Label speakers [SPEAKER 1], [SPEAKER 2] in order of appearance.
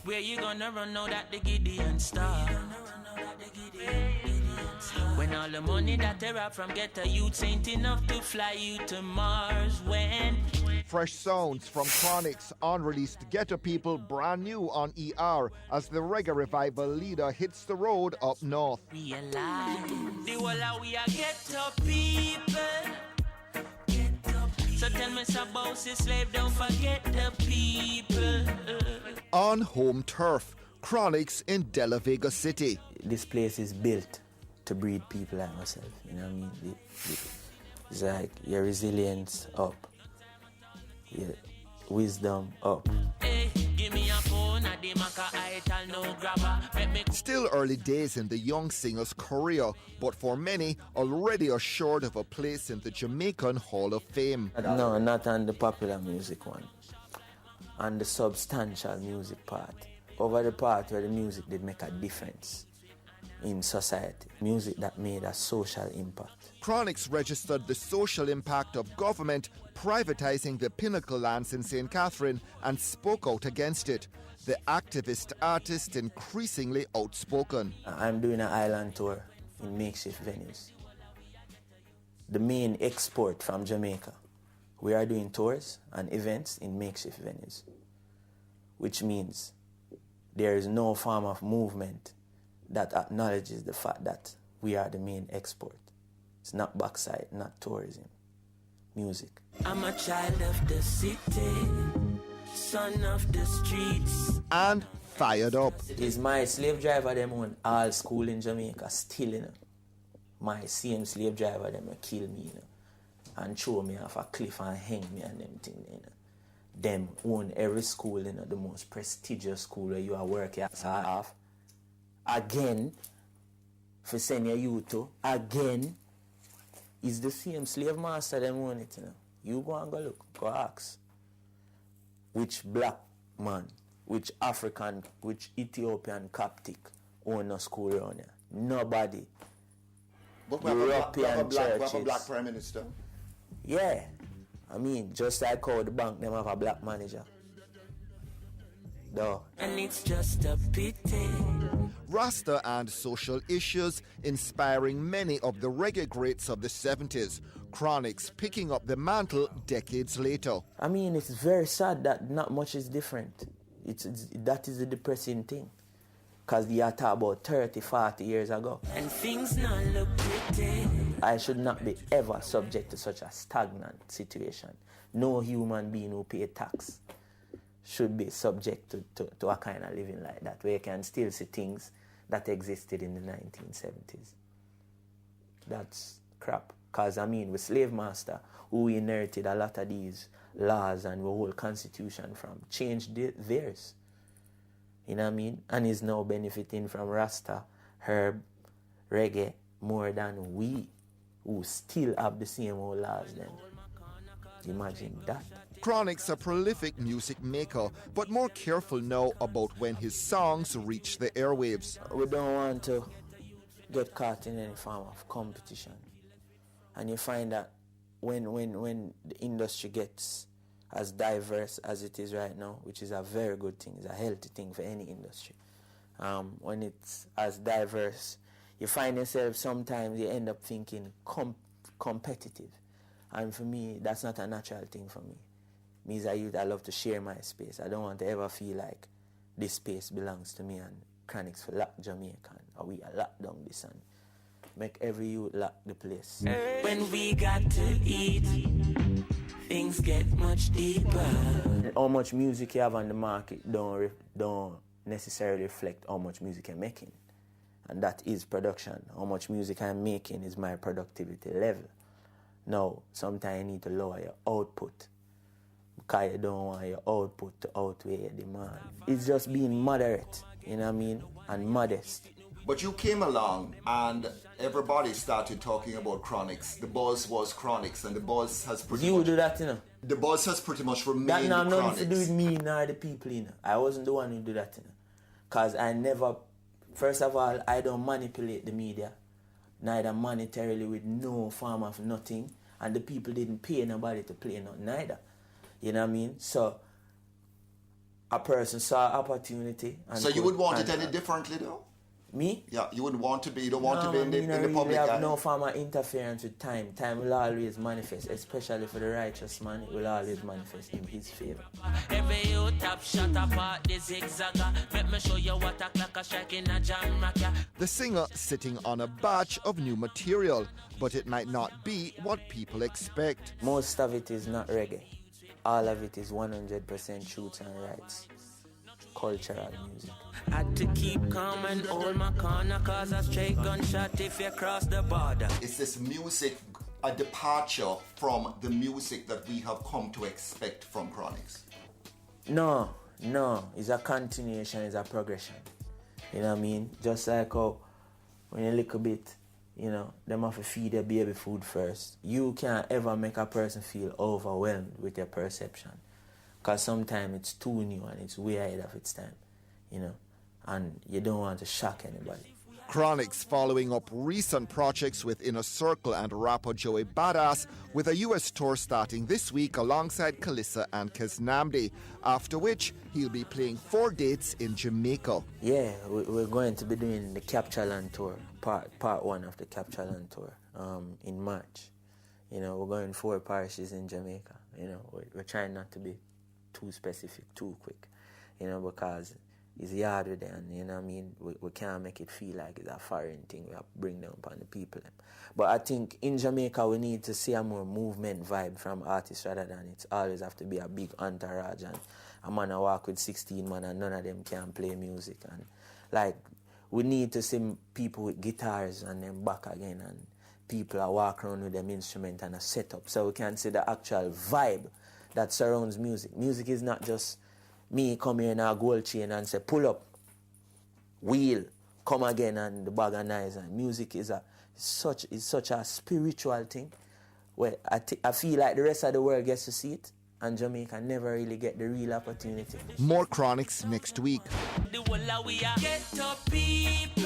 [SPEAKER 1] Where you gonna run now that the Gideon star? When all the money that they rob from Ghetto youths ain't enough to fly you to Mars. When
[SPEAKER 2] Fresh sounds from Chronixx, unreleased Ghetto People, brand new on ER as the reggae revival leader hits the road up north.
[SPEAKER 1] realize the whole of we are Ghetto people. So tell me some bossy slave, don't forget the people.
[SPEAKER 2] On home turf, Chronixx in De La Vega City.
[SPEAKER 3] This place is built to breed people like myself, you know what I mean? It's like your resilience up, your wisdom up.
[SPEAKER 1] Hey, give me a phone, a demaka, I tell no grabber. Make me
[SPEAKER 2] Still early days in the young singer's career, but for many, already assured of a place in the Jamaican Hall of Fame.
[SPEAKER 3] No, not on the popular music one, on the substantial music part. Over the part where the music did make a difference in society, music that made a social impact.
[SPEAKER 2] Chronixx registered the social impact of government privatizing the Pinnacle lands in St. Catherine and spoke out against it. The activist artist increasingly outspoken.
[SPEAKER 3] I'm doing an island tour in makeshift venues. The main export from Jamaica. We are doing tours and events in makeshift venues, which means there is no form of movement that acknowledges the fact that we are the main export. It's not backside, not tourism, music.
[SPEAKER 1] I'm a child of the city, son of the streets.
[SPEAKER 2] And fired up.
[SPEAKER 3] Is my slave driver them on all school in Jamaica still, you know? My same slave driver them will kill me, you know, and throw me off a cliff and hang me and them thing, you know. Them own every school, you know, the most prestigious school where you are working as half. Again, for send your youth to, again, is the same slave master them own it, you know. You go and go look, go ask. Which black man, which African, which Ethiopian Coptic own a school around here? Nobody.
[SPEAKER 4] But we have a black prime minister.
[SPEAKER 3] Yeah. I mean, just like how the bank them have a black manager. Though.
[SPEAKER 1] And it's just a pity.
[SPEAKER 2] Rasta and social issues inspiring many of the reggae greats of the 70s. Chronixx picking up the mantle decades later.
[SPEAKER 3] I mean, it's very sad that not much is different. That is the depressing thing. Because you are talking about 30, 40 years ago.
[SPEAKER 1] And things not look pretty.
[SPEAKER 3] I should not be ever subject to such a stagnant situation. No human being who pays tax should be subject to a kind of living like that, where you can still see things that existed in the 1970s. That's crap. Because, I mean, with slave master, who inherited a lot of these laws and the whole constitution from, changed theirs. You know what I mean? And is now benefiting from Rasta, herb, reggae, more than we, who still have the same old laws then. Imagine that.
[SPEAKER 2] Chronixx a prolific music maker, but more careful now about when his songs reach the airwaves.
[SPEAKER 3] We don't want to get caught in any form of competition. And you find that when the industry gets as diverse as it is right now, which is a very good thing, it's a healthy thing for any industry. When it's as diverse, you find yourself sometimes you end up thinking competitive. And for me, that's not a natural thing for me. Me as a youth, I love to share my space. I don't want to ever feel like this space belongs to me and Chronixx for lock Jamaican, or we are locked down this and make every youth lock the place.
[SPEAKER 1] When we got to eat, things get much deeper.
[SPEAKER 3] How much music you have on the market don't necessarily reflect how much music you're making. And that is production. How much music I'm making is my productivity level. Now, sometimes you need to lower your output because you don't want your output to outweigh your demand. It's just being moderate, you know what I mean, and modest.
[SPEAKER 4] But you came along and everybody started talking about Chronixx. The buzz was Chronixx, and the buzz has pretty much...
[SPEAKER 3] You do that, you know.
[SPEAKER 4] The buzz has pretty much remained
[SPEAKER 3] That now
[SPEAKER 4] Chronixx.
[SPEAKER 3] nothing to do with me nor the people, you know. I wasn't the one who do that, you know. Because I never... First of all, I don't manipulate the media, neither monetarily with no form of nothing, and the people didn't pay nobody to play nothing neither. You know what I mean? So, a person saw opportunity. And
[SPEAKER 4] so you would want it any differently though?
[SPEAKER 3] Me?
[SPEAKER 4] Yeah, you wouldn't want to be, you don't want to be in the
[SPEAKER 3] really
[SPEAKER 4] public eye?
[SPEAKER 3] have no form of interference with time. Time will always manifest, especially for the righteous man, it will always manifest in his favor.
[SPEAKER 1] Every you tap shot apart the zigzagger. Let me show you what a clock a strike in a jam rocker.
[SPEAKER 2] The singer sitting on a batch of new material, but it might not be what people expect.
[SPEAKER 3] Most of it is not reggae. All of it is 100% truth and rights. Cultural music.
[SPEAKER 1] Had to keep calm and hold my corner, cause a straight gunshot if you cross the border.
[SPEAKER 4] Is this music a departure from the music that we have come to expect from Chronixx?
[SPEAKER 3] No. It's a continuation, it's a progression. You know what I mean? Just like how when you look a bit, you know, them have to feed their baby food first. You can't ever make a person feel overwhelmed with your perception. Because sometimes it's too new and it's way ahead of its time, you know, and you don't want to shock anybody.
[SPEAKER 2] Chronixx following up recent projects with Inner Circle and rapper Joey Badass, with a US tour starting this week alongside Kalissa and Keznamdi, after which he'll be playing 4 dates in Jamaica.
[SPEAKER 3] Yeah, we're going to be doing the Capture Land tour, part 1 of the Capture Land tour in March. You know, we're going 4 parishes in Jamaica. You know, we're trying not to be too specific, too quick, you know, because it's hard with them, you know what I mean? We can't make it feel like it's a foreign thing. We have to bring them upon the people. But I think in Jamaica we need to see a more movement vibe from artists rather than it's always have to be a big entourage and a man I walk with 16 man and none of them can play music. And like, we need to see people with guitars and then back again and people are walk around with them instrument and a setup so we can see the actual vibe that surrounds music. Music is not just me come here in a gold chain and say, pull up, wheel, come again and the bag of nice. And music is such a spiritual thing where I feel like the rest of the world gets to see it and Jamaica never really get the real opportunity.
[SPEAKER 2] More Chronixx next week.
[SPEAKER 1] The whole of we are ghetto people.